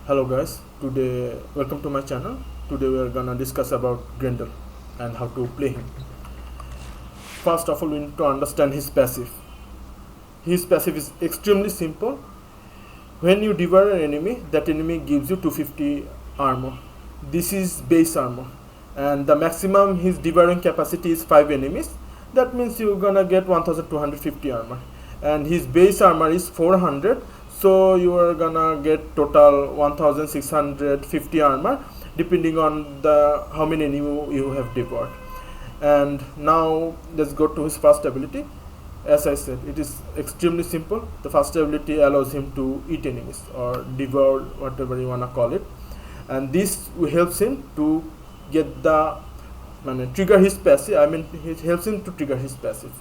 Hello guys, today welcome to my channel. Today we are gonna discuss about Grendel and how to play him. First of all, we need to understand his passive. His passive is extremely simple. When you devour an enemy, that enemy gives you 250 armor. This is base armor, and the maximum his devouring capacity is 5 enemies. That means you're gonna get 1250 armor, and his base armor is 400. So you are gonna get total 1650 armor, depending on the how many enemy you have devoured. And now let's go to his first ability. As I said, it is extremely simple. The first ability allows him to eat enemies or devour, whatever you wanna call it, and this helps him to get the trigger his passive. It helps him to trigger his passive,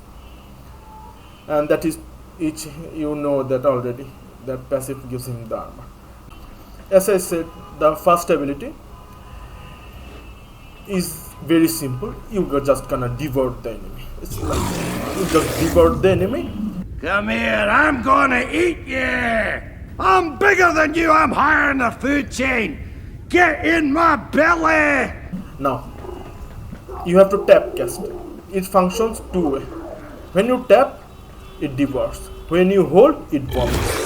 and that is each you know that already. That passive gives him the armor. As I said, the first ability is very simple. You are just gonna devour the enemy. It's like you just devour the enemy. Come here, I'm gonna eat you! I'm bigger than you, I'm higher in the food chain! Get in my belly! Now, you have to tap cast. It functions two way. When you tap, it devours. When you hold, it vomits.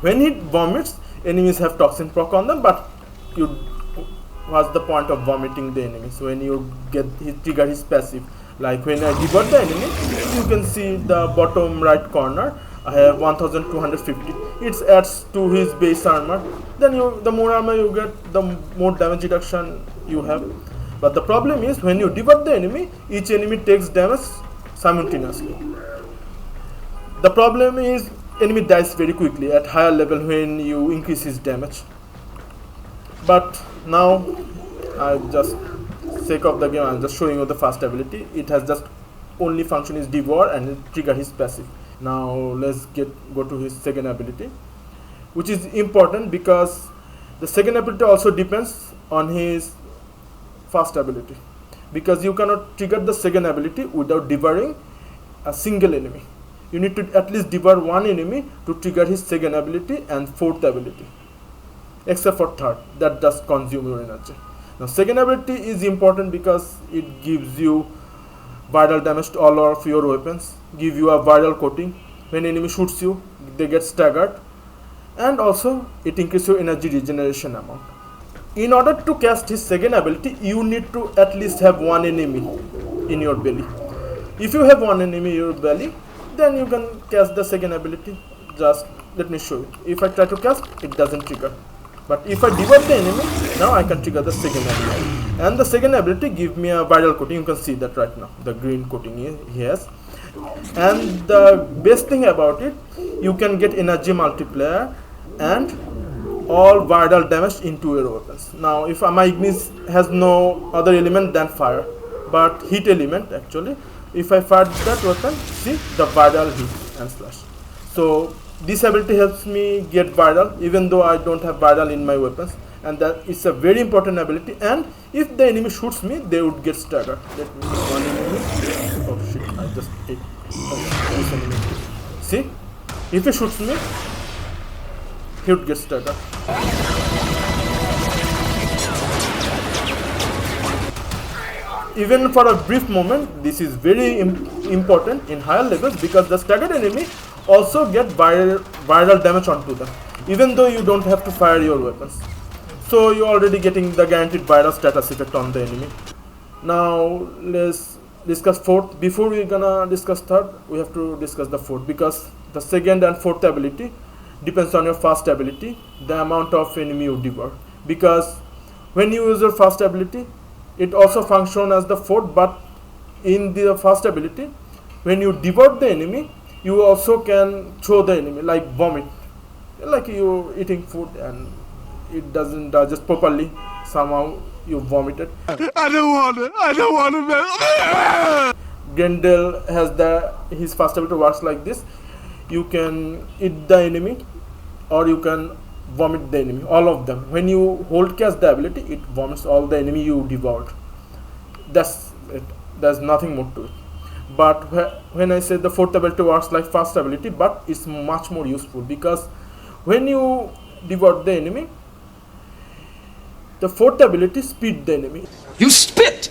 When it vomits, enemies have toxin proc on them, but what's the point of vomiting the enemies when you trigger his passive? Like when I devour the enemy, you can see the bottom right corner. I have 1250. It adds to his base armor. Then the more armor you get, the more damage reduction you have. But the problem is when you devour the enemy, each enemy takes damage simultaneously. The problem is enemy dies very quickly at higher level when you increase his damage. But now, sake of the game, I'm just showing you the first ability. It has just only function is devour and trigger his passive. Now let's go to his second ability, which is important because the second ability also depends on his first ability, because you cannot trigger the second ability without devouring a single enemy. You need to at least devour one enemy to trigger his second ability and fourth ability, except for third, that does consume your energy. Now second ability is important because it gives you viral damage to all of your weapons, give you a viral coating. When enemy shoots you, they get staggered, and also it increases your energy regeneration amount. In order to cast his second ability, you need to at least have one enemy in your belly. If you have one enemy in your belly, then you can cast the second ability. Just let me show you. If I try to cast, it doesn't trigger. But if I devour the enemy, now I can trigger the second ability. And the second ability gives me a viral coating. You can see that right now, the green coating he has. And the best thing about it, you can get energy multiplier and all viral damage into your weapons. Now if my Ignis has no other element than fire, but heat element actually, if I fire that weapon, see the viral hit and slash. So this ability helps me get viral even though I don't have viral in my weapons, and that is a very important ability. And if the enemy shoots me, they would get staggered. Let me one enemy. Oh shit, I just ate this enemy. See, if he shoots me, he would get staggered. Even for a brief moment, this is very important in higher levels, because the staggered enemy also get viral damage onto them, even though you don't have to fire your weapons. So you're already getting the guaranteed viral status effect on the enemy. Now let's discuss fourth. Before we're gonna discuss third, we have to discuss the fourth, because the second and fourth ability depends on your first ability, the amount of enemy you devour. Because when you use your first ability, it also functions as the fourth, but in the first ability, when you devour the enemy, you also can throw the enemy, like vomit, like you eating food and it doesn't digest properly, somehow you vomited. I don't want to. Grendel has his first ability works like this. You can eat the enemy or you can vomit the enemy, all of them. When you hold cast the ability, it vomits all the enemy you devoured. That's it. There's nothing more to it. But when I say the fourth ability works like first ability, but it's much more useful, because when you devour the enemy, the fourth ability speed the enemy. You spit!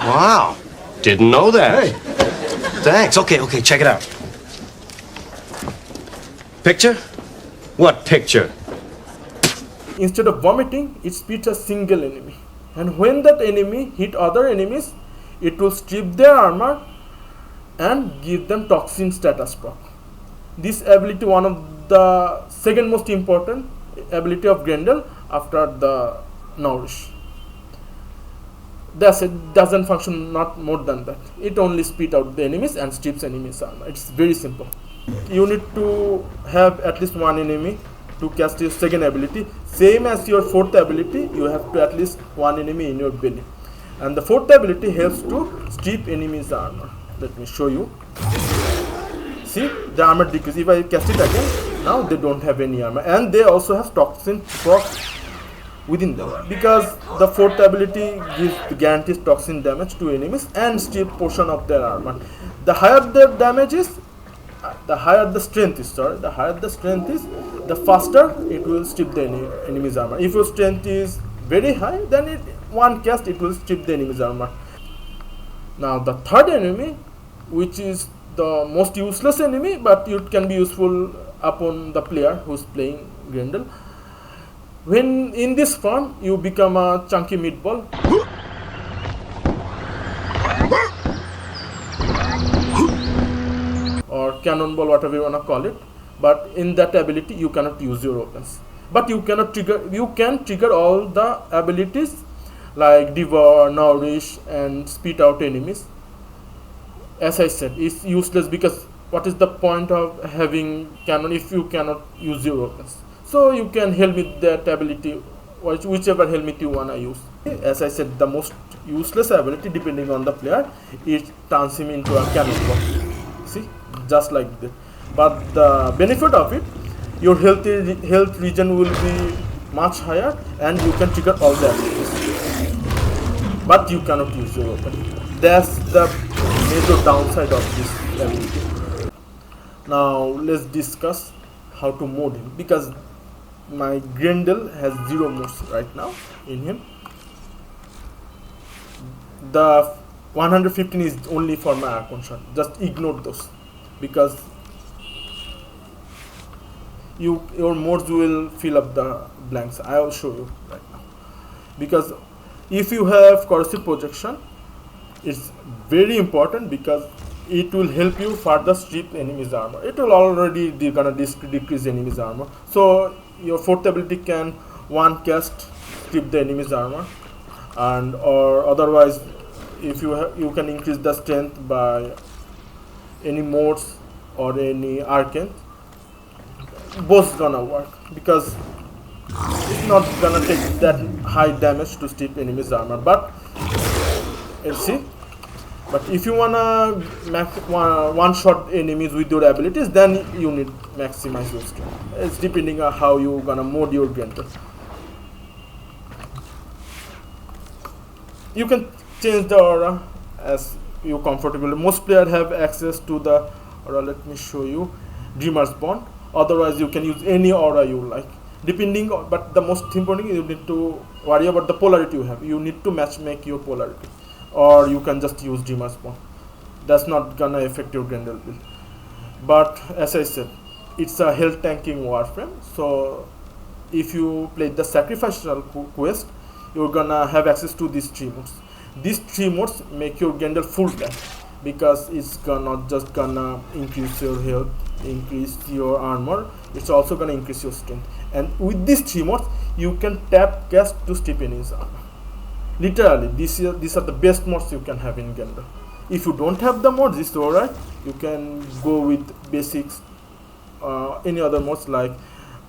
Wow. Didn't know that. Hey. Thanks. Okay, check it out. Picture? What picture? Instead of vomiting, it speeds a single enemy. And when that enemy hit other enemies, it will strip their armor and give them toxin status proc. This ability, one of the second most important ability of Grendel after the Nourish. Thus, it doesn't function not more than that. It only spit out the enemies and strips enemies armor. It's very simple. You need to have at least one enemy to cast your second ability. Same as your fourth ability, you have to at least one enemy in your belly. And the fourth ability helps to strip enemies armor. Let me show you. See, the armor decreases. If I cast it again, now they don't have any armor. And they also have toxin proc within them, because the fourth ability gives guarantees toxin damage to enemies and strip portion of their armor. The higher the damage is, the higher the strength is, the faster it will strip the enemy's armor. If your strength is very high, then one cast it will strip the enemy's armor. Now the third enemy, which is the most useless enemy, but it can be useful upon the player who is playing Grendel. When in this form, you become a chunky meatball. Or cannonball, whatever you wanna call it. But in that ability, you cannot use your weapons. But you can trigger all the abilities like Devour, Nourish, and Spit out enemies. As I said, it's useless, because what is the point of having cannon if you cannot use your weapons? So you can helmet that ability, whichever helmet you wanna use. As I said, the most useless ability, depending on the player, it turns him into a cannonball. See, just like that. But the benefit of it, your health regen will be much higher, and you can trigger all the abilities. But you cannot use your weapon. That's the major downside of this ability. Now let's discuss how to mod him, because my Grendel has 0 modes right now in him. The 115 is only for my Archon shot. Just ignore those, because your modes will fill up the blanks. I will show you right now. Because if you have corrosive projection, it's very important, because it will help you further strip enemy's armor. It will already gonna decrease enemy's armor. So your fourth ability can one cast strip the enemy's armor, and or otherwise, if you can increase the strength by any modes or any arcane. Both gonna work, because it's not gonna take that high damage to strip enemy's armor. But let's see. But if you wanna one shot enemies with your abilities, then you need maximize your strength. It's depending on how you gonna mod your Grendel. You can change the aura as you comfortable. Most players have access to the aura. Let me show you, Dreamer's Bond. Otherwise, you can use any aura you like. Depending, but the most important, you need to worry about the polarity you have. You need to make your polarity. Or you can just use Dreamer's Bond. That's not gonna affect your Grendel build. But as I said, it's a health tanking Warframe. So if you play the sacrificial quest, you're gonna have access to these 3 modes. These 3 modes make your Grendel full tank, because it's just gonna increase your health, increase your armor. It's also gonna increase your strength. And with these 3 modes, you can tap cast to strip enemy's armor. Literally, these are the best mods you can have in Grendel. If you don't have the mods, it's alright. You can go with basics, any other mods like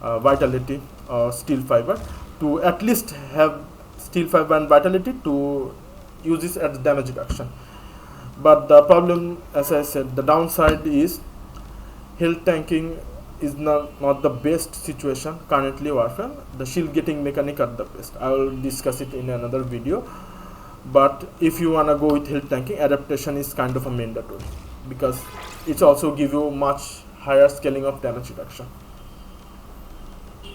Vitality or Steel Fiber, to at least have Steel Fiber and Vitality to use this as damage reduction. But the problem, as I said, the downside is health tanking is not the best situation currently Warframe. The shield getting mechanic are the best. I will discuss it in another video. but if you wanna go with health tanking, adaptation is kind of a mandatory, because it's also give you much higher scaling of damage reduction.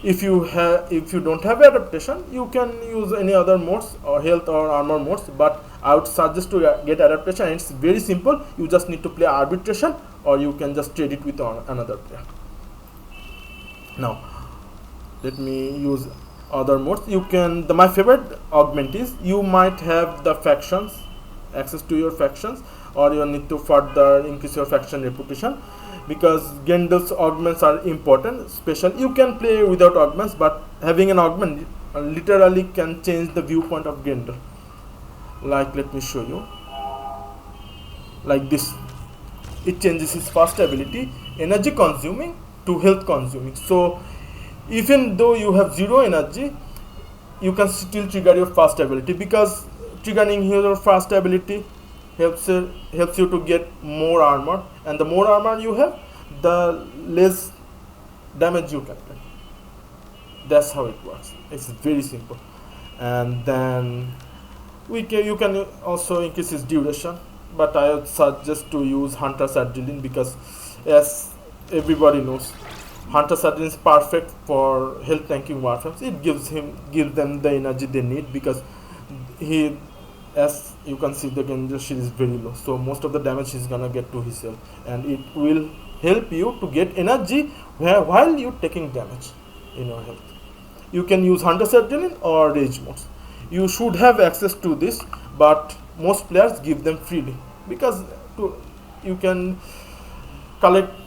If you don't have adaptation, you can use any other modes or health or armor modes, but I would suggest to get adaptation. It's very simple. You just need to play arbitration, or you can just trade it with another player. Now let me use other modes. You can, my favorite augment is, you might have the factions, access to your factions, or you need to further increase your faction reputation, because Grendel's augments are important. Special, you can play without augments, but having an augment literally can change the viewpoint of Grendel. Like, let me show you. Like this, it changes his first ability, energy consuming, to health consuming. So even though you have 0 energy, you can still trigger your first ability, because triggering your first ability helps you to get more armor, and the more armor you have, the less damage you can take. That's how it works. It's very simple. And then you can also increase its duration, but I would suggest to use Hunter's Adrenaline, because as everybody knows, Hunter's Adrenaline is perfect for health tanking Warframes. It gives them the energy they need, because as you can see, the Grendel shield is very low, so most of the damage he's gonna get to his health, and it will help you to get energy while you're taking damage in your health. You can use Hunter's Adrenaline or Rage modes. You should have access to this, but most players give them freely, because you can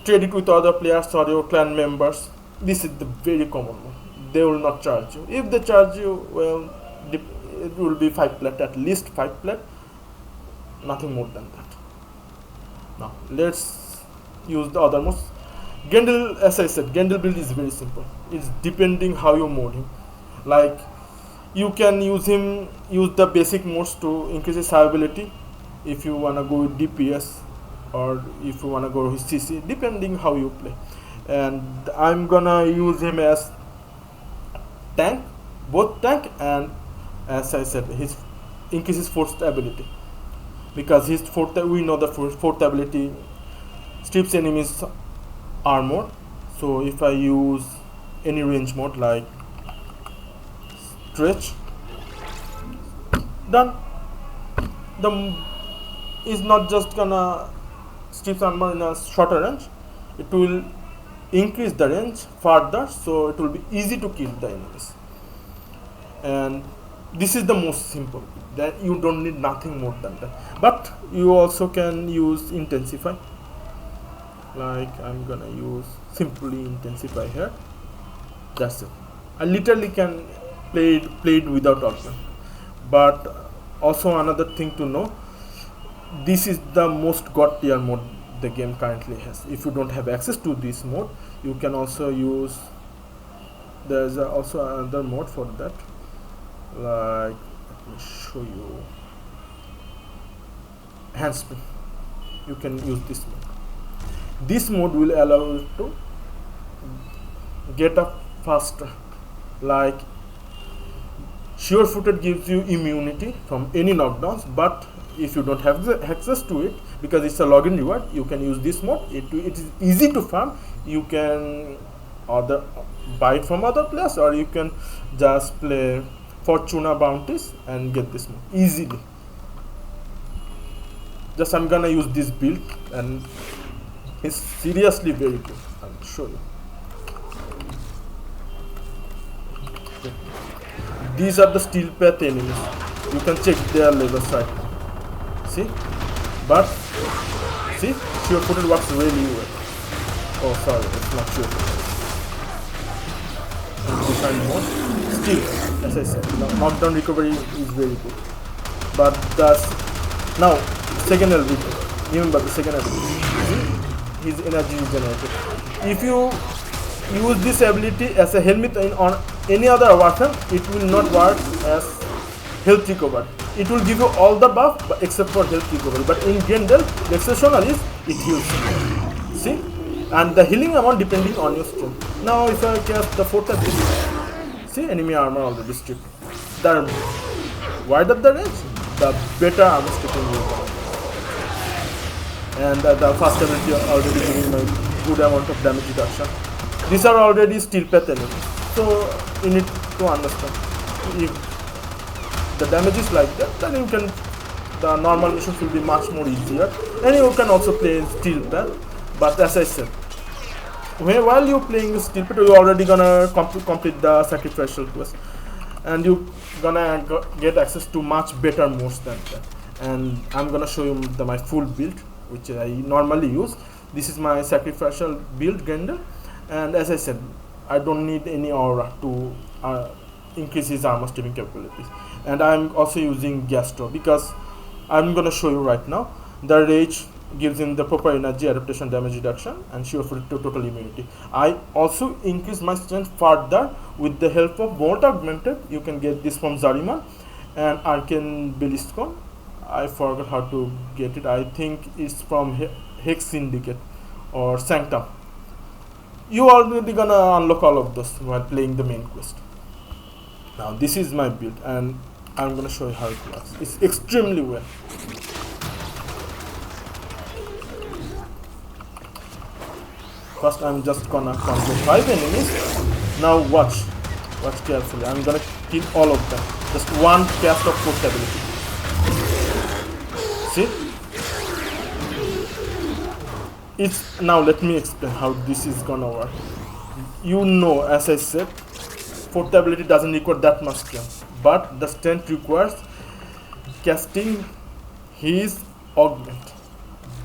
trade it with other players or your clan members. This is the very common one. They will not charge you. If they charge you, well, it will be 5 plat, at least 5 plat, nothing more than that. Now let's use the other modes. Grendel, as I said, Grendel build is very simple. It's depending how you mod him. Like, you can use the basic modes to increase his survivability, if you wanna go with DPS, or if you wanna go with CC, depending how you play. And I'm gonna use him as tank, both tank, and as I said, his increases fourth ability, because his we know the fourth ability strips enemies armor. So if I use any range mode like stretch, done. Is not just gonna strip armor in a shorter range, it will increase the range further, so it will be easy to kill the enemies. And this is the most simple, that you don't need nothing more than that. But you also can use intensify. Like, I'm gonna use simply intensify here. That's it. I literally can play it without augment. But also another thing to know, this is the most god tier mode the game currently has. If you don't have access to this mode, you can also use, there's also another mode for that. Like, let me show you, handspring. You can use this mode. This mode will allow you to get up faster. Like, sure footed gives you immunity from any knockdowns, but if you don't have the access to it, because it's a login reward, you can use this mode. It is easy to farm. You can buy it from other players, or you can just play Fortuna bounties and get this mode easily. Just I'm gonna use this build, and it's seriously very good. I'll show you. Okay. These are the steel path enemies. You can check their levels right now. See? But see, sure footed works really well. Oh, sorry, it's not sure footed. Define mode. Still, as I said, knockdown recovery is very good. But now second ability. Remember the second ability. See? His energy is generated. If you use this ability as a helmet on any other Warframe, it will not work as health recovery. It will give you all the buff except for health recovery. But in Grendel, the exceptional is it heals. See? And the healing amount depending on your strength. Now if I cast the fourth ability, see, enemy armor already stripped. The wider the range, the better armor stripping you will. And the first ability already giving a good amount of damage reduction. These are already steel path enemies, so you need to understand. If the damage is like that, then you can, the normal missions will be much more easier, and you can also play in steel path. But as I said, while you're playing steel path, you're already gonna complete the sacrificial quest, and you're gonna get access to much better modes than that. And I'm gonna show you my full build, which I normally use. This is my sacrificial build, Grendel, and as I said, I don't need any aura to increase his armor stripping capabilities. And I'm also using Gastro because I'm gonna show you right now. The Rage gives him the proper energy, adaptation, damage reduction, and sure for total immunity. I also increase my strength further with the help of Bolt Augmented. You can get this from Zariman and Arcane Beliscon. I forgot how to get it. I think it's from Hex Syndicate or Sanctum. You already gonna unlock all of those while playing the main quest. Now this is my build, and I'm gonna show you how it works. It's extremely well. First, I'm just gonna control 5 enemies. Now watch carefully. I'm gonna kill all of them. Just one cast of force ability. See? It's now. Let me explain how this is gonna work. You know, as I said, fourth ability doesn't require that much strength, but the strength requires casting his augment.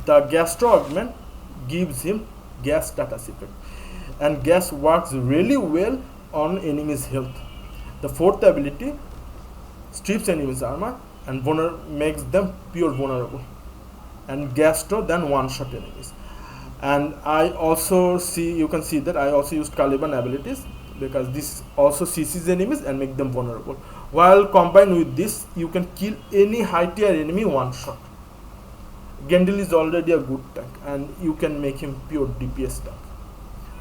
The Gastro augment gives him gas status effect, and gas works really well on enemies' health. The fourth ability strips enemies' armor and makes them pure vulnerable, and Gastro then one-shot enemies. And I also you can see that I also used Caliban abilities because this also CCs enemies and make them vulnerable. While combined with this, you can kill any high tier enemy one shot. Grendel is already a good tank, and you can make him pure DPS tank.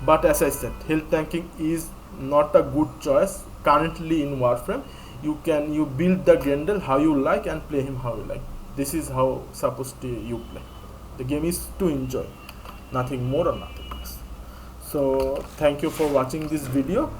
But as I said, health tanking is not a good choice currently in Warframe. You build the Grendel how you like and play him how you like. This is how supposed to you play. The game is to enjoy, nothing more or nothing less. So thank you for watching this video.